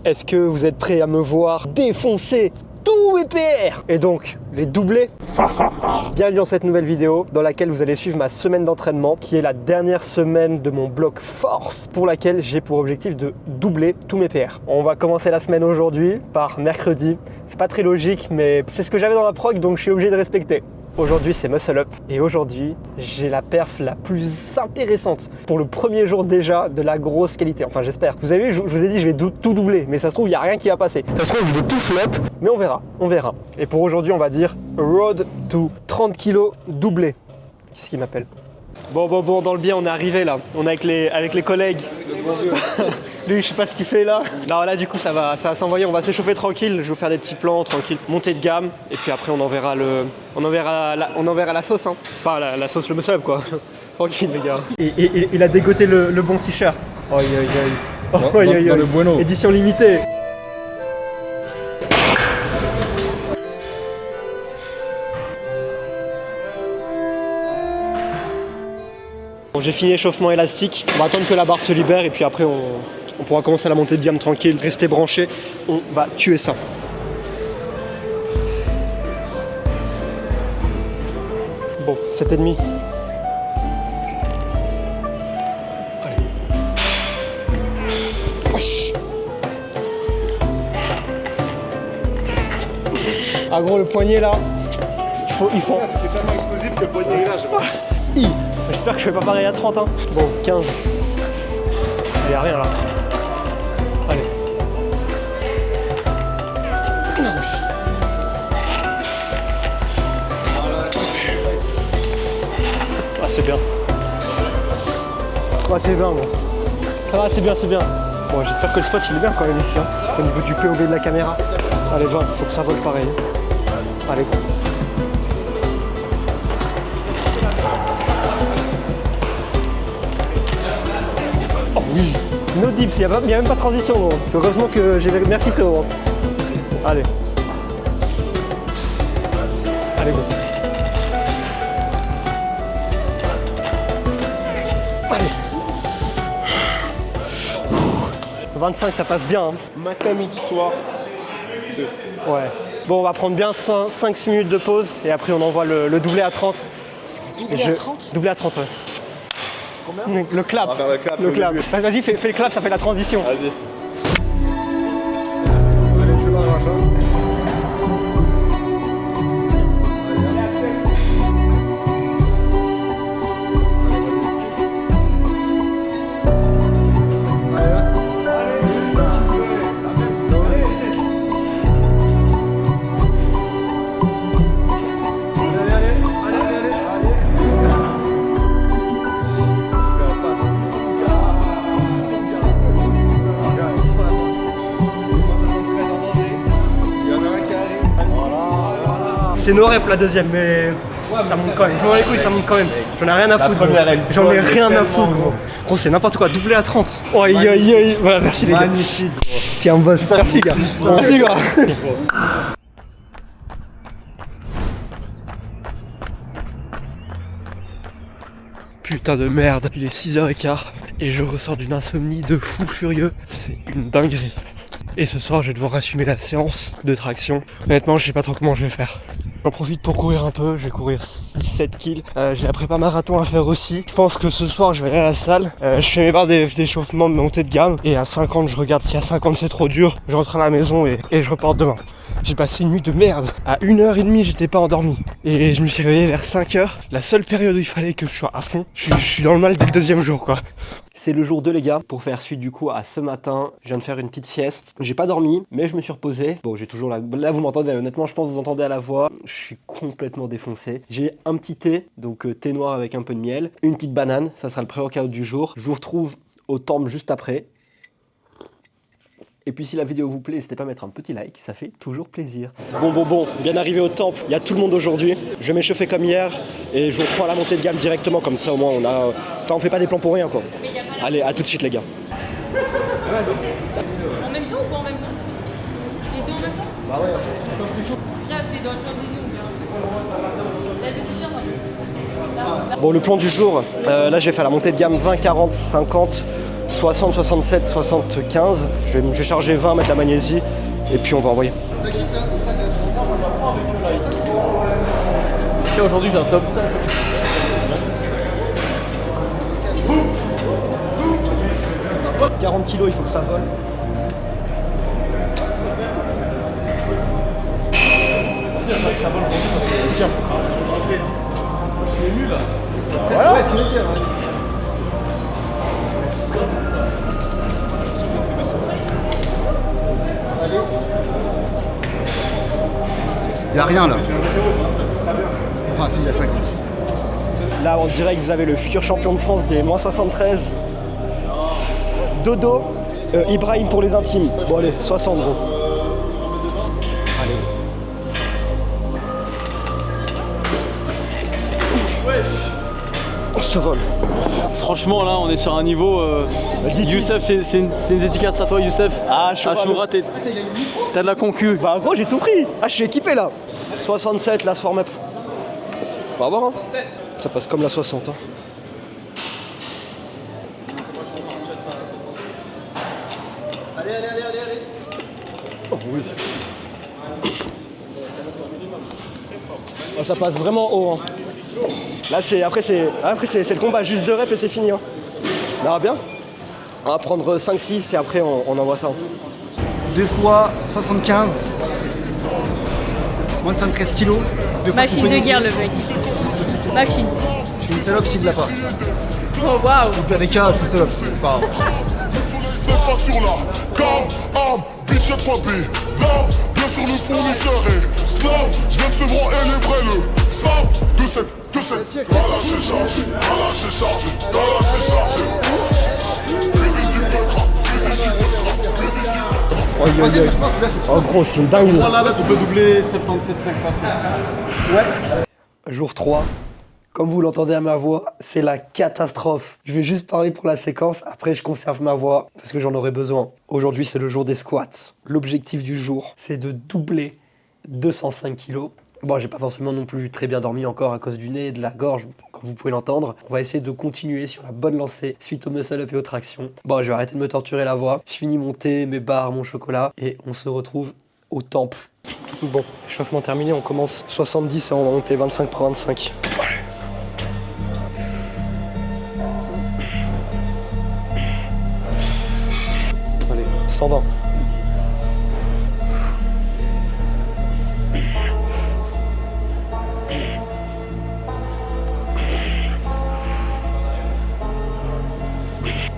Est-ce que vous êtes prêts à me voir défoncer tous mes PR et donc les doubler? Bienvenue dans cette nouvelle vidéo dans laquelle vous allez suivre ma semaine d'entraînement qui est la dernière semaine de mon bloc force pour laquelle j'ai pour objectif de doubler tous mes PR. On va commencer la semaine aujourd'hui par mercredi. C'est pas très logique mais c'est ce que j'avais dans la prog donc je suis obligé de respecter. Aujourd'hui c'est Muscle Up et aujourd'hui j'ai la perf la plus intéressante pour le premier jour déjà de la grosse qualité. Enfin j'espère. Vous avez vu, je vous ai dit je vais tout doubler mais ça se trouve il n'y a rien qui va passer. Ça se trouve je vais tout flop mais on verra. Et pour aujourd'hui on va dire Road to 30 kg doublé. Qui c'est qui m'appelle? Bon, dans le bien on est arrivé là. On est avec les collègues. Lui, je sais pas ce qu'il fait là. Non, là, du coup, ça va s'envoyer. On va s'échauffer tranquille. Je vais vous faire des petits plans tranquille, montée de gamme. Et puis après, on enverra la sauce. Hein. Enfin, la sauce, le muscle up, quoi. Tranquille, les gars. Et il a dégoté le bon t-shirt. Dans le bueno. Édition limitée. Bon, j'ai fini l'échauffement élastique. On va attendre que la barre se libère et puis après, on pourra commencer la montée de gamme tranquille, rester branché, on va tuer ça. Bon, 7,5. Allez. Ah gros, le poignet là, il faut... C'était tellement explosif que le poignet est là. J'espère que je fais pas pareil à 30 hein. Bon, 15. Il n'y a rien là. Allez. Ah, c'est bien. Ouais, c'est bien, bon. Ça va, c'est bien. Bon, j'espère que le spot il est bien quand même ici, hein, au niveau du POV de la caméra. Allez, 20, faut que ça vole pareil. Allez, gros. Oh oui. No dips, il n'y a même pas de transition gros. Heureusement que j'ai... Merci frérot. Allez. Allez go. Allez. 25 ça passe bien. Hein. Matin, midi, soir. Ouais. Bon on va prendre bien 5-6 minutes de pause et après on envoie le doublé à 30. Doublé à 30 ouais. Combien? Le clap. On va faire le clap. Vas-y, fais le clap, ça fait la transition. Vas-y. Allez, tu vas, machin. C'est no rep la deuxième, mais ça monte quand même. Je m'en bats les couilles, ça monte quand même. J'en ai rien à foutre. J'en ai rien à foutre, gros. Gros, c'est n'importe quoi, doublé à 30. Oh, voilà, merci les gars. Magnifique. Tiens, boss. Merci, gars. Merci, gars. Putain de merde, il est 6h15 et je ressors d'une insomnie de fou furieux. C'est une dinguerie. Et ce soir, je vais devoir assumer la séance de traction. Honnêtement, je sais pas trop comment je vais faire. J'en profite pour courir un peu, je vais courir 6-7 kills. J'ai la prépa marathon à faire aussi. Je pense que ce soir, je vais aller à la salle. Je fais mes barres d'échauffement de montée de gamme. Et à 50, je regarde si à 50 c'est trop dur. Je rentre à la maison et je reporte demain. J'ai passé une nuit de merde. À 1h30, j'étais pas endormi. Et je me suis réveillé vers 5h. La seule période où il fallait que je sois à fond. Je suis dans le mal dès le deuxième jour, quoi. C'est le jour 2 les gars, pour faire suite du coup à ce matin, je viens de faire une petite sieste. J'ai pas dormi, mais je me suis reposé. Bon, j'ai toujours là vous m'entendez, honnêtement je pense que vous entendez à la voix. Je suis complètement défoncé. J'ai un petit thé, donc thé noir avec un peu de miel. Une petite banane, ça sera le pré-workout du jour. Je vous retrouve au temple juste après. Et puis si la vidéo vous plaît, n'hésitez pas à mettre un petit like, ça fait toujours plaisir. Bon, bien arrivé au temple, il y a tout le monde aujourd'hui. Je vais m'échauffer comme hier et je vous reprends à la montée de gamme directement, comme ça au moins on fait pas des plans pour rien quoi. Allez, à tout de suite les gars. En même temps ou pas en même temps? Les deux en même temps? Bah ouais. Là, t'es dans le temps des nous, bien. Là, le t-shirt, Bon, le plan du jour, là j'ai fait la montée de gamme 20, 40, 50. 60, 67, 75. Je vais charger 20, mettre la magnésie et puis on va envoyer. Aujourd'hui j'ai un top 5. 40 kilos, il faut que ça vole. Tiens. C'est ému là. Voilà. Il n'y a rien là. Enfin, si, il y a 50. Là, en direct, vous avez le futur champion de France des moins 73. Dodo. Ibrahim pour les intimes. Bon, allez, 60 gros. Allez. Oh, ça vole. Franchement là on est sur un niveau. Youssef, c'est une dédicace à toi Youssef. Ah, Choura, t'as de la concu. Bah, gros, j'ai tout pris. Ah, je suis équipé là. 67, là, ce form-up. On va voir, hein. Ça passe comme la 60. Hein. Allez. Oh, oui. Oh, ça passe vraiment haut. Hein. Là, après c'est le combat, juste 2 reps et c'est fini. Hein. On verra bien. On va prendre 5-6 et après on envoie ça. 2 fois 75. Moins de 113 kilos. 2 fois Machine de guerre, le mec. Machine. Je suis une salope s'il ne l'a pas. Oh waouh. Au pire des cas, je suis une salope, c'est pas grave. Pas sur la cave, arme, budget.b. Là, bien sûr le fournisseur est slave. Je viens de ce droit et les vrais le savent. De cette. Voilà, j'ai chargé. Cuisine du pétra, Oh gros, c'est une dingue. Là tu peux doubler 77,5 facile. Jour 3. Comme vous l'entendez à ma voix, c'est la catastrophe. Je vais juste parler pour la séquence, après je conserve ma voix parce que j'en aurai besoin. Aujourd'hui, c'est le jour des squats. L'objectif du jour, c'est de doubler 205 kilos. Bon, j'ai pas forcément non plus très bien dormi encore à cause du nez et de la gorge, comme vous pouvez l'entendre. On va essayer de continuer sur la bonne lancée suite au muscle-up et aux tractions. Bon, je vais arrêter de me torturer la voix. Je finis mon thé, mes barres, mon chocolat et on se retrouve au temple. Bon, échauffement terminé, on commence 70 et on va monter 25 par 25. Allez, 120.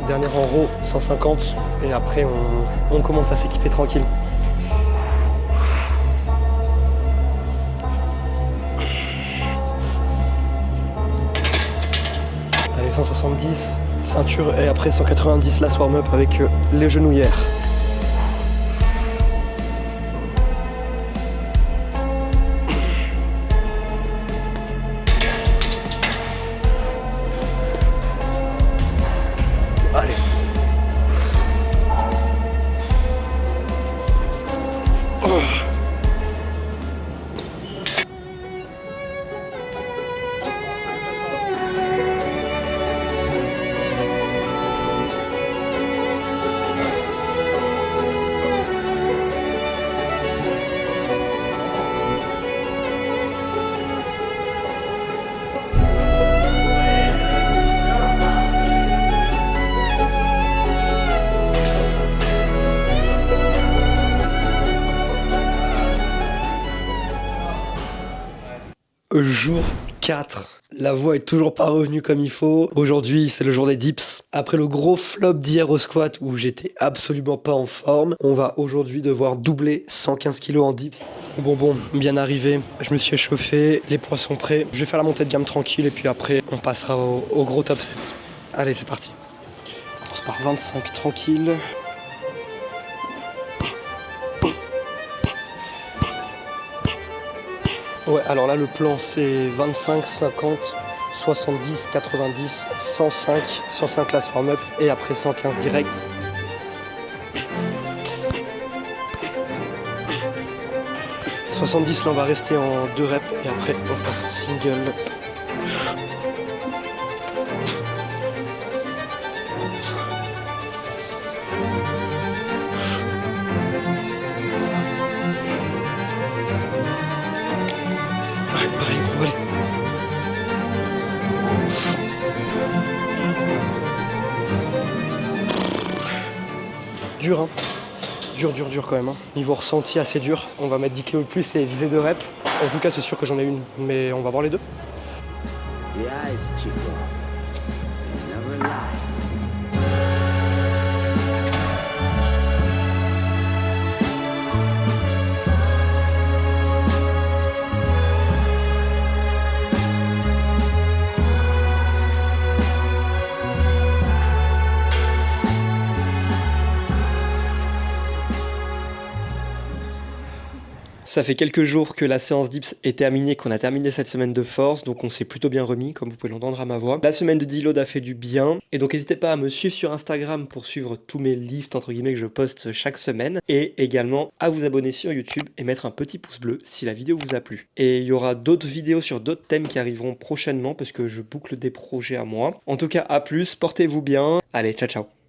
Dernière en row, 150. Et après, on commence à s'équiper tranquille. Allez, 170, ceinture et après 190 la warm-up avec les genouillères. Allez. Jour 4. La voix est toujours pas revenue comme il faut. Aujourd'hui, c'est le jour des dips. Après le gros flop d'hier au squat où j'étais absolument pas en forme, on va aujourd'hui devoir doubler 115 kg en dips. Bon, bien arrivé. Je me suis échauffé, les poids sont prêts. Je vais faire la montée de gamme tranquille et puis après, on passera au gros top 7. Allez, c'est parti. On commence par 25 tranquille. Ouais, alors là, le plan, c'est 25, 50, 70, 90, 105, 105 last warm-up et après 115 direct. « 70, là, on va rester en 2 reps et après, on passe en single. Hein. Dur quand même. Hein. Niveau ressenti, assez dur. On va mettre 10 kg de plus et viser 2 reps. En tout cas, c'est sûr que j'en ai une, mais on va voir les deux. Ça fait quelques jours que la séance dips est terminée, qu'on a terminé cette semaine de force, donc on s'est plutôt bien remis, comme vous pouvez l'entendre à ma voix. La semaine de deload a fait du bien, et donc n'hésitez pas à me suivre sur Instagram pour suivre tous mes lifts, entre guillemets, que je poste chaque semaine, et également à vous abonner sur YouTube et mettre un petit pouce bleu si la vidéo vous a plu. Et il y aura d'autres vidéos sur d'autres thèmes qui arriveront prochainement, parce que je boucle des projets à moi. En tout cas, à plus, portez-vous bien, allez, ciao ciao.